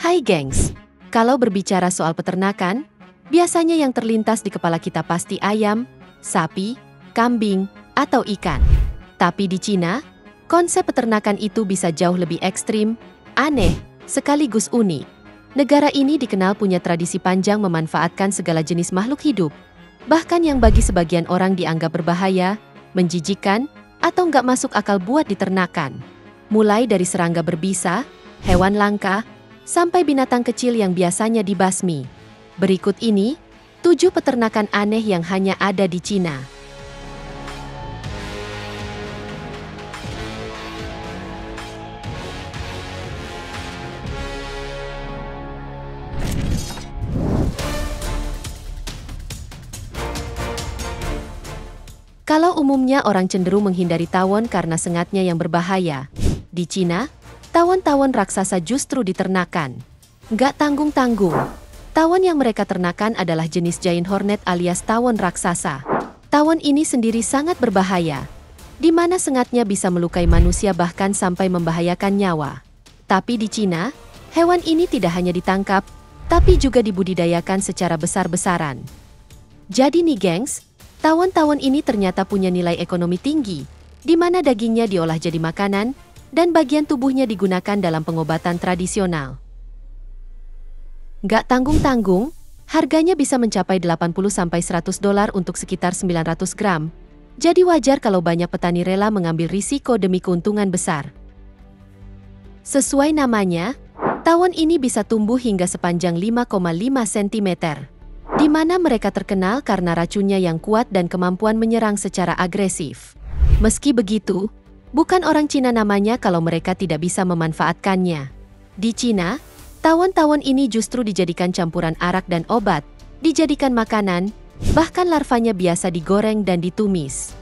Hai gengs, kalau berbicara soal peternakan, biasanya yang terlintas di kepala kita pasti ayam, sapi, kambing, atau ikan. Tapi di Cina, konsep peternakan itu bisa jauh lebih ekstrim, aneh, sekaligus unik. Negara ini dikenal punya tradisi panjang memanfaatkan segala jenis makhluk hidup, bahkan yang bagi sebagian orang dianggap berbahaya, menjijikan, atau nggak masuk akal buat diternakan. Mulai dari serangga berbisa, hewan langka, sampai binatang kecil yang biasanya dibasmi. Berikut ini, 7 peternakan aneh yang hanya ada di Cina. Kalau umumnya orang cenderung menghindari tawon karena sengatnya yang berbahaya, di Cina, tawon-tawon raksasa justru diternakan. Nggak tanggung-tanggung. Tawon yang mereka ternakan adalah jenis giant hornet alias tawon raksasa. Tawon ini sendiri sangat berbahaya, di mana sengatnya bisa melukai manusia bahkan sampai membahayakan nyawa. Tapi di Cina, hewan ini tidak hanya ditangkap, tapi juga dibudidayakan secara besar-besaran. Jadi nih gengs, tawon-tawon ini ternyata punya nilai ekonomi tinggi, di mana dagingnya diolah jadi makanan, dan bagian tubuhnya digunakan dalam pengobatan tradisional. Nggak tanggung-tanggung, harganya bisa mencapai $80–100 untuk sekitar 900 gram. Jadi wajar kalau banyak petani rela mengambil risiko demi keuntungan besar. Sesuai namanya, tawon ini bisa tumbuh hingga sepanjang 5,5 cm. Di mana mereka terkenal karena racunnya yang kuat dan kemampuan menyerang secara agresif. Meski begitu, bukan orang Cina namanya kalau mereka tidak bisa memanfaatkannya. Di Cina, tawon-tawon ini justru dijadikan campuran arak dan obat, dijadikan makanan, bahkan larvanya biasa digoreng dan ditumis.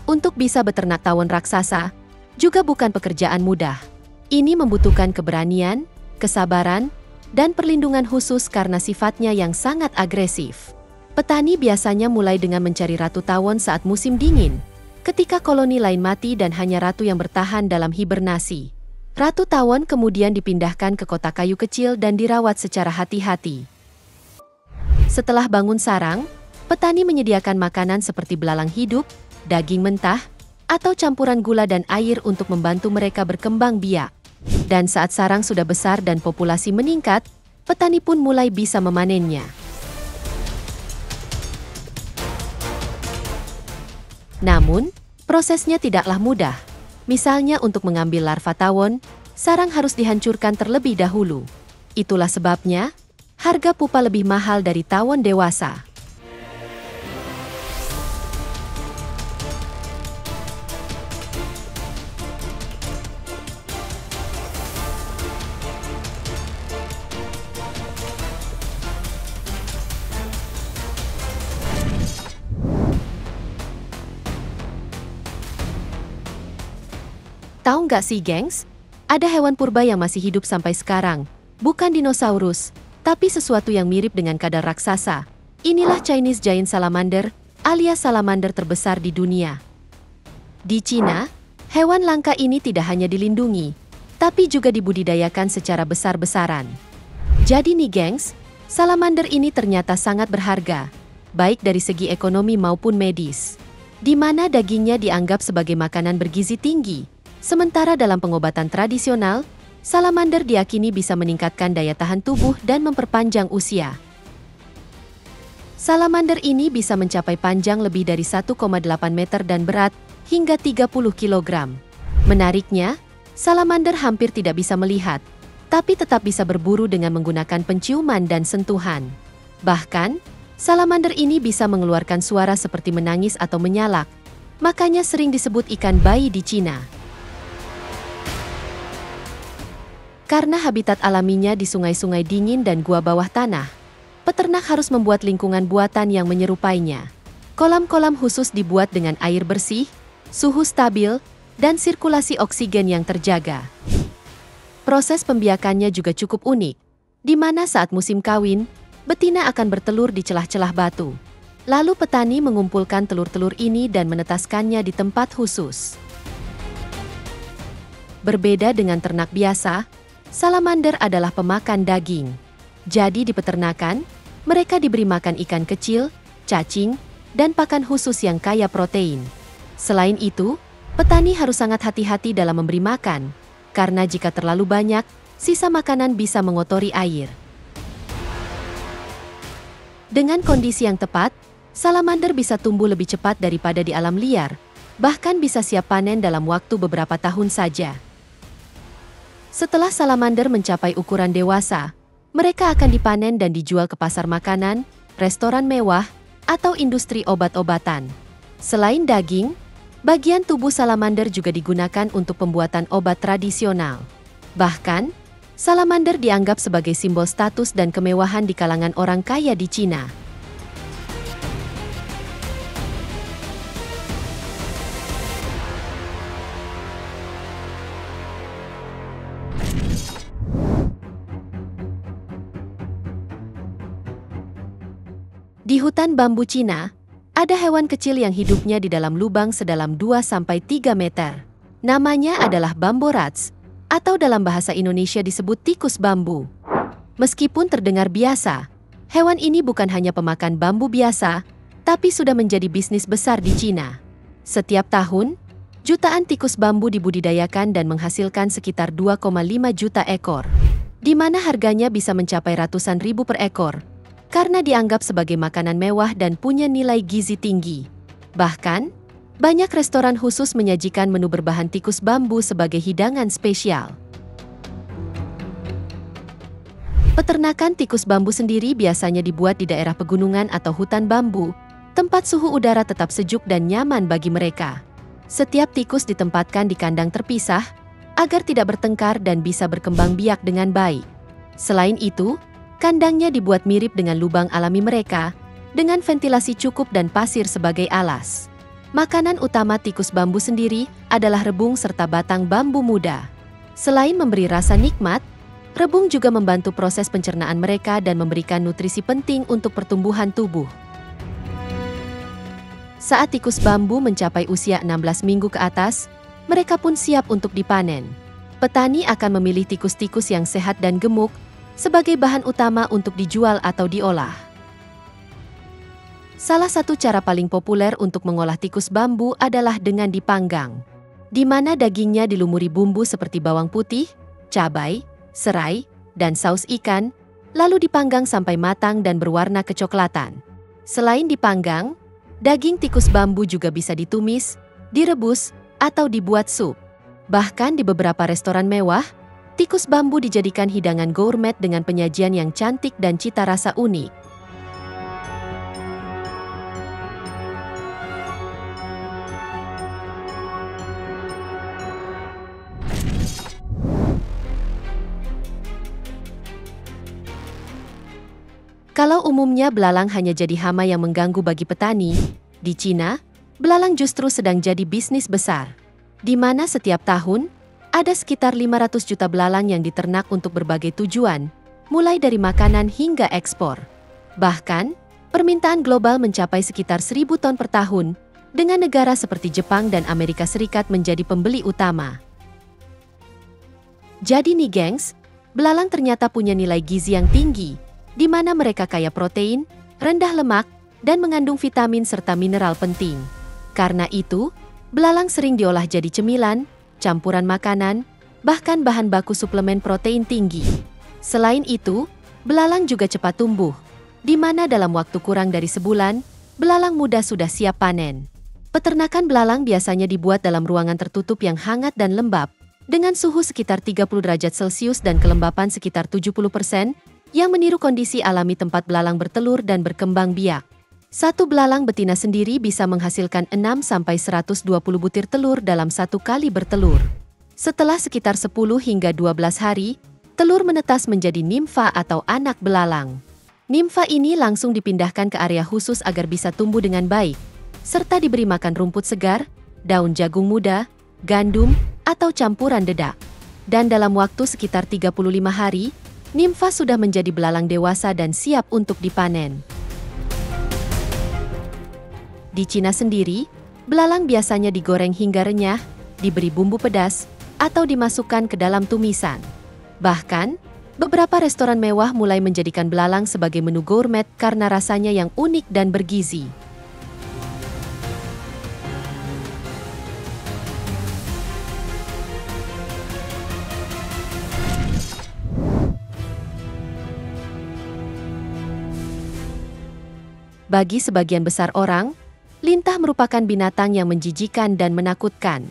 Untuk bisa beternak tawon raksasa, juga bukan pekerjaan mudah. Ini membutuhkan keberanian, kesabaran, dan perlindungan khusus karena sifatnya yang sangat agresif. Petani biasanya mulai dengan mencari ratu tawon saat musim dingin, ketika koloni lain mati dan hanya ratu yang bertahan dalam hibernasi. Ratu tawon kemudian dipindahkan ke kotak kayu kecil dan dirawat secara hati-hati. Setelah bangun sarang, petani menyediakan makanan seperti belalang hidup, daging mentah, atau campuran gula dan air untuk membantu mereka berkembang biak. Dan saat sarang sudah besar dan populasi meningkat, petani pun mulai bisa memanennya. Namun, prosesnya tidaklah mudah. Misalnya untuk mengambil larva tawon, sarang harus dihancurkan terlebih dahulu. Itulah sebabnya, harga pupa lebih mahal dari tawon dewasa. Tahu nggak sih gengs, ada hewan purba yang masih hidup sampai sekarang. Bukan dinosaurus, tapi sesuatu yang mirip dengan kadal raksasa. Inilah Chinese Giant Salamander, alias salamander terbesar di dunia. Di Cina, hewan langka ini tidak hanya dilindungi, tapi juga dibudidayakan secara besar-besaran. Jadi nih gengs, salamander ini ternyata sangat berharga, baik dari segi ekonomi maupun medis. Di mana dagingnya dianggap sebagai makanan bergizi tinggi. Sementara dalam pengobatan tradisional, salamander diyakini bisa meningkatkan daya tahan tubuh dan memperpanjang usia. Salamander ini bisa mencapai panjang lebih dari 1,8 meter dan berat hingga 30 kg. Menariknya, salamander hampir tidak bisa melihat, tapi tetap bisa berburu dengan menggunakan penciuman dan sentuhan. Bahkan, salamander ini bisa mengeluarkan suara seperti menangis atau menyalak, makanya sering disebut ikan bayi di Cina. Karena habitat alaminya di sungai-sungai dingin dan gua bawah tanah, peternak harus membuat lingkungan buatan yang menyerupainya. Kolam-kolam khusus dibuat dengan air bersih, suhu stabil, dan sirkulasi oksigen yang terjaga. Proses pembiakannya juga cukup unik, di mana saat musim kawin, betina akan bertelur di celah-celah batu. Lalu petani mengumpulkan telur-telur ini dan menetaskannya di tempat khusus. Berbeda dengan ternak biasa, salamander adalah pemakan daging. Jadi di peternakan, mereka diberi makan ikan kecil, cacing, dan pakan khusus yang kaya protein. Selain itu, petani harus sangat hati-hati dalam memberi makan, karena jika terlalu banyak, sisa makanan bisa mengotori air. Dengan kondisi yang tepat, salamander bisa tumbuh lebih cepat daripada di alam liar, bahkan bisa siap panen dalam waktu beberapa tahun saja. Setelah salamander mencapai ukuran dewasa, mereka akan dipanen dan dijual ke pasar makanan, restoran mewah, atau industri obat-obatan. Selain daging, bagian tubuh salamander juga digunakan untuk pembuatan obat tradisional. Bahkan, salamander dianggap sebagai simbol status dan kemewahan di kalangan orang kaya di Cina. Di hutan bambu Cina, ada hewan kecil yang hidupnya di dalam lubang sedalam 2-3 meter. Namanya adalah bamborats, atau dalam bahasa Indonesia disebut tikus bambu. Meskipun terdengar biasa, hewan ini bukan hanya pemakan bambu biasa, tapi sudah menjadi bisnis besar di Cina. Setiap tahun, jutaan tikus bambu dibudidayakan dan menghasilkan sekitar 2,5 juta ekor, di mana harganya bisa mencapai ratusan ribu per ekor, karena dianggap sebagai makanan mewah dan punya nilai gizi tinggi. Bahkan, banyak restoran khusus menyajikan menu berbahan tikus bambu sebagai hidangan spesial. Peternakan tikus bambu sendiri biasanya dibuat di daerah pegunungan atau hutan bambu, tempat suhu udara tetap sejuk dan nyaman bagi mereka. Setiap tikus ditempatkan di kandang terpisah, agar tidak bertengkar dan bisa berkembang biak dengan baik. Selain itu, kandangnya dibuat mirip dengan lubang alami mereka, dengan ventilasi cukup dan pasir sebagai alas. Makanan utama tikus bambu sendiri adalah rebung serta batang bambu muda. Selain memberi rasa nikmat, rebung juga membantu proses pencernaan mereka dan memberikan nutrisi penting untuk pertumbuhan tubuh. Saat tikus bambu mencapai usia 16 minggu ke atas, mereka pun siap untuk dipanen. Petani akan memilih tikus-tikus yang sehat dan gemuk sebagai bahan utama untuk dijual atau diolah. Salah satu cara paling populer untuk mengolah tikus bambu adalah dengan dipanggang, di mana dagingnya dilumuri bumbu seperti bawang putih, cabai, serai, dan saus ikan, lalu dipanggang sampai matang dan berwarna kecoklatan. Selain dipanggang, daging tikus bambu juga bisa ditumis, direbus, atau dibuat sup. Bahkan di beberapa restoran mewah, tikus bambu dijadikan hidangan gourmet dengan penyajian yang cantik dan cita rasa unik. Kalau umumnya belalang hanya jadi hama yang mengganggu bagi petani, di Cina, belalang justru sedang jadi bisnis besar, di mana setiap tahun, ada sekitar 500 juta belalang yang diternak untuk berbagai tujuan, mulai dari makanan hingga ekspor. Bahkan, permintaan global mencapai sekitar 1.000 ton per tahun, dengan negara seperti Jepang dan Amerika Serikat menjadi pembeli utama. Jadi nih gengs, belalang ternyata punya nilai gizi yang tinggi, di mana mereka kaya protein, rendah lemak, dan mengandung vitamin serta mineral penting. Karena itu, belalang sering diolah jadi cemilan, campuran makanan, bahkan bahan baku suplemen protein tinggi. Selain itu, belalang juga cepat tumbuh, di mana dalam waktu kurang dari sebulan, belalang muda sudah siap panen. Peternakan belalang biasanya dibuat dalam ruangan tertutup yang hangat dan lembab, dengan suhu sekitar 30 derajat Celcius dan kelembapan sekitar 70%, yang meniru kondisi alami tempat belalang bertelur dan berkembang biak. Satu belalang betina sendiri bisa menghasilkan 6-120 butir telur dalam satu kali bertelur. Setelah sekitar 10 hingga 12 hari, telur menetas menjadi nimfa atau anak belalang. Nimfa ini langsung dipindahkan ke area khusus agar bisa tumbuh dengan baik, serta diberi makan rumput segar, daun jagung muda, gandum, atau campuran dedak. Dan dalam waktu sekitar 35 hari, nimfa sudah menjadi belalang dewasa dan siap untuk dipanen. Di Cina sendiri, belalang biasanya digoreng hingga renyah, diberi bumbu pedas, atau dimasukkan ke dalam tumisan. Bahkan, beberapa restoran mewah mulai menjadikan belalang sebagai menu gourmet karena rasanya yang unik dan bergizi. Bagi sebagian besar orang, lintah merupakan binatang yang menjijikan dan menakutkan.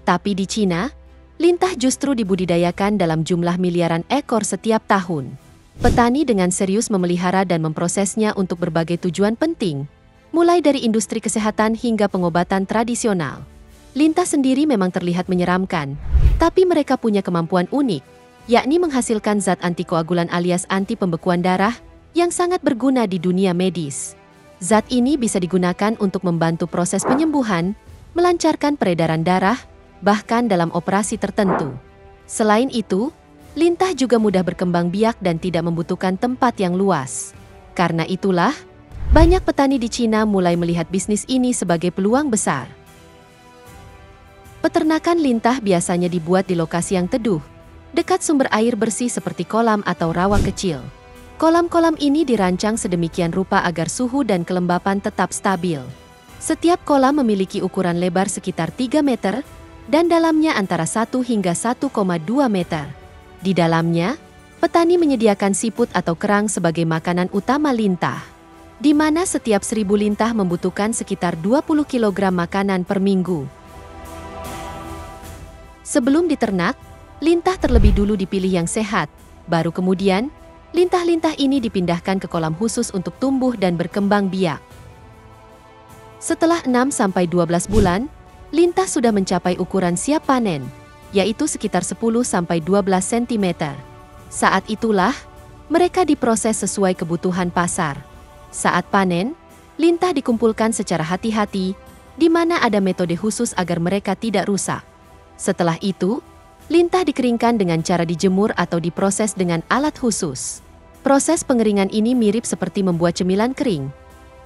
Tapi di Cina, lintah justru dibudidayakan dalam jumlah miliaran ekor setiap tahun. Petani dengan serius memelihara dan memprosesnya untuk berbagai tujuan penting, mulai dari industri kesehatan hingga pengobatan tradisional. Lintah sendiri memang terlihat menyeramkan, tapi mereka punya kemampuan unik, yakni menghasilkan zat antikoagulan alias anti pembekuan darah yang sangat berguna di dunia medis. Zat ini bisa digunakan untuk membantu proses penyembuhan, melancarkan peredaran darah, bahkan dalam operasi tertentu. Selain itu, lintah juga mudah berkembang biak dan tidak membutuhkan tempat yang luas. Karena itulah, banyak petani di Cina mulai melihat bisnis ini sebagai peluang besar. Peternakan lintah biasanya dibuat di lokasi yang teduh, dekat sumber air bersih seperti kolam atau rawa kecil. Kolam-kolam ini dirancang sedemikian rupa agar suhu dan kelembapan tetap stabil. Setiap kolam memiliki ukuran lebar sekitar 3 meter dan dalamnya antara 1 hingga 1,2 meter. Di dalamnya, petani menyediakan siput atau kerang sebagai makanan utama lintah, di mana setiap 1.000 lintah membutuhkan sekitar 20 kg makanan per minggu. Sebelum diternak, lintah terlebih dulu dipilih yang sehat, baru kemudian, lintah-lintah ini dipindahkan ke kolam khusus untuk tumbuh dan berkembang biak. Setelah 6-12 bulan, lintah sudah mencapai ukuran siap panen, yaitu sekitar 10-12 cm. Saat itulah, mereka diproses sesuai kebutuhan pasar. Saat panen, lintah dikumpulkan secara hati-hati, di mana ada metode khusus agar mereka tidak rusak. Setelah itu, lintah dikeringkan dengan cara dijemur atau diproses dengan alat khusus. Proses pengeringan ini mirip seperti membuat cemilan kering,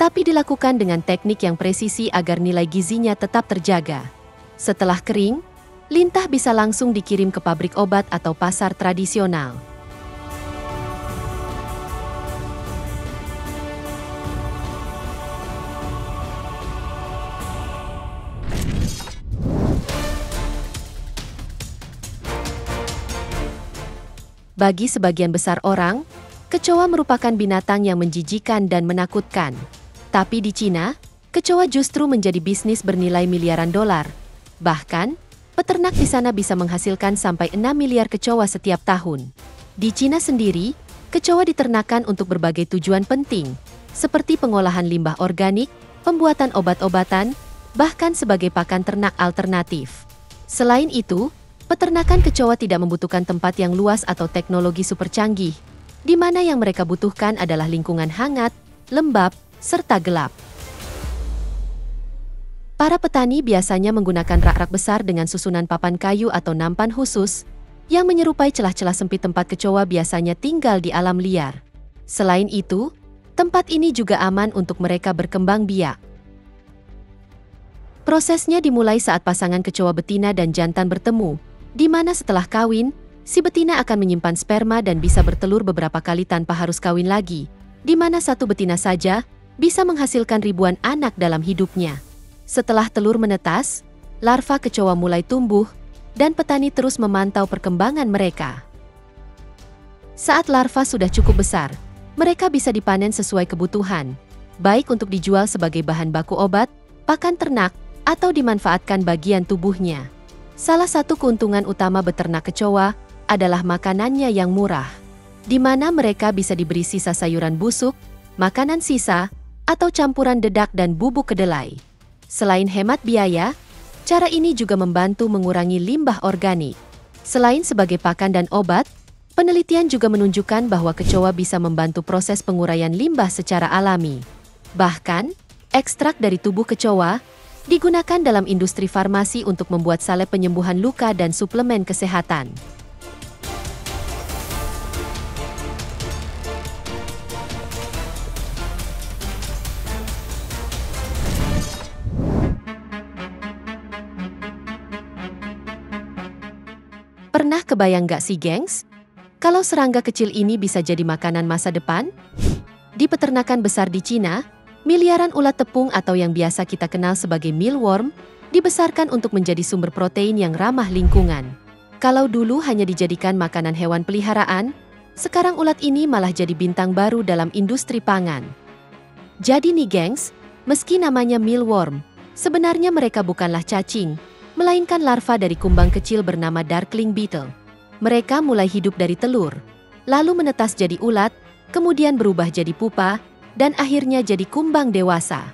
tapi dilakukan dengan teknik yang presisi agar nilai gizinya tetap terjaga. Setelah kering, lintah bisa langsung dikirim ke pabrik obat atau pasar tradisional. Bagi sebagian besar orang, kecoa merupakan binatang yang menjijikan dan menakutkan. Tapi di Cina, kecoa justru menjadi bisnis bernilai miliaran dolar. Bahkan, peternak di sana bisa menghasilkan sampai 6 miliar kecoa setiap tahun. Di Cina sendiri, kecoa diternakan untuk berbagai tujuan penting, seperti pengolahan limbah organik, pembuatan obat-obatan, bahkan sebagai pakan ternak alternatif. Selain itu, peternakan kecoa tidak membutuhkan tempat yang luas atau teknologi super canggih, di mana yang mereka butuhkan adalah lingkungan hangat, lembab, serta gelap. Para petani biasanya menggunakan rak-rak besar dengan susunan papan kayu atau nampan khusus, yang menyerupai celah-celah sempit tempat kecoa biasanya tinggal di alam liar. Selain itu, tempat ini juga aman untuk mereka berkembang biak. Prosesnya dimulai saat pasangan kecoa betina dan jantan bertemu, di mana setelah kawin, si betina akan menyimpan sperma dan bisa bertelur beberapa kali tanpa harus kawin lagi, di mana satu betina saja bisa menghasilkan ribuan anak dalam hidupnya. Setelah telur menetas, larva kecoa mulai tumbuh, dan petani terus memantau perkembangan mereka. Saat larva sudah cukup besar, mereka bisa dipanen sesuai kebutuhan, baik untuk dijual sebagai bahan baku obat, pakan ternak, atau dimanfaatkan bagian tubuhnya. Salah satu keuntungan utama beternak kecoa adalah makanannya yang murah, di mana mereka bisa diberi sisa sayuran busuk, makanan sisa, atau campuran dedak dan bubuk kedelai. Selain hemat biaya, cara ini juga membantu mengurangi limbah organik. Selain sebagai pakan dan obat, penelitian juga menunjukkan bahwa kecoa bisa membantu proses penguraian limbah secara alami. Bahkan, ekstrak dari tubuh kecoa digunakan dalam industri farmasi untuk membuat salep penyembuhan luka dan suplemen kesehatan. Pernah kebayang gak sih, gengs? Kalau serangga kecil ini bisa jadi makanan masa depan? Di peternakan besar di Cina, miliaran ulat tepung atau yang biasa kita kenal sebagai mealworm dibesarkan untuk menjadi sumber protein yang ramah lingkungan. Kalau dulu hanya dijadikan makanan hewan peliharaan, sekarang ulat ini malah jadi bintang baru dalam industri pangan. Jadi nih gengs, meski namanya mealworm, sebenarnya mereka bukanlah cacing, melainkan larva dari kumbang kecil bernama darkling beetle. Mereka mulai hidup dari telur, lalu menetas jadi ulat, kemudian berubah jadi pupa, dan akhirnya jadi kumbang dewasa.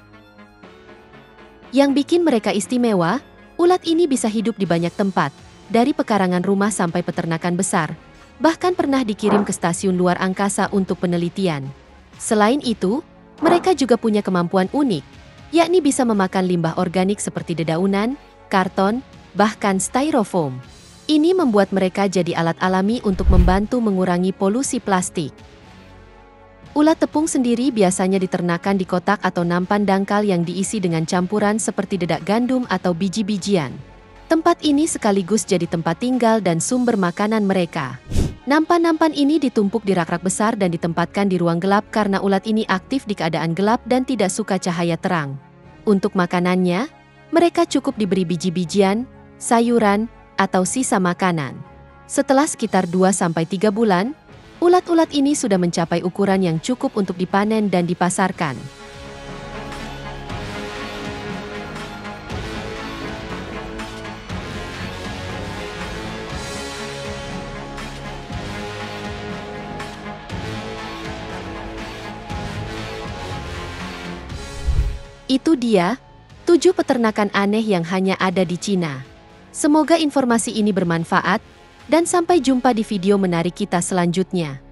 Yang bikin mereka istimewa, ulat ini bisa hidup di banyak tempat, dari pekarangan rumah sampai peternakan besar, bahkan pernah dikirim ke stasiun luar angkasa untuk penelitian. Selain itu, mereka juga punya kemampuan unik, yakni bisa memakan limbah organik seperti dedaunan, karton, bahkan styrofoam. Ini membuat mereka jadi alat alami untuk membantu mengurangi polusi plastik. Ulat tepung sendiri biasanya diternakan di kotak atau nampan dangkal yang diisi dengan campuran seperti dedak gandum atau biji-bijian. Tempat ini sekaligus jadi tempat tinggal dan sumber makanan mereka. Nampan-nampan ini ditumpuk di rak-rak besar dan ditempatkan di ruang gelap karena ulat ini aktif di keadaan gelap dan tidak suka cahaya terang. Untuk makanannya, mereka cukup diberi biji-bijian, sayuran, atau sisa makanan. Setelah sekitar 2-3 bulan, ulat-ulat ini sudah mencapai ukuran yang cukup untuk dipanen dan dipasarkan. Itu dia, 7 peternakan aneh yang hanya ada di Cina. Semoga informasi ini bermanfaat, dan sampai jumpa di video menarik kita selanjutnya.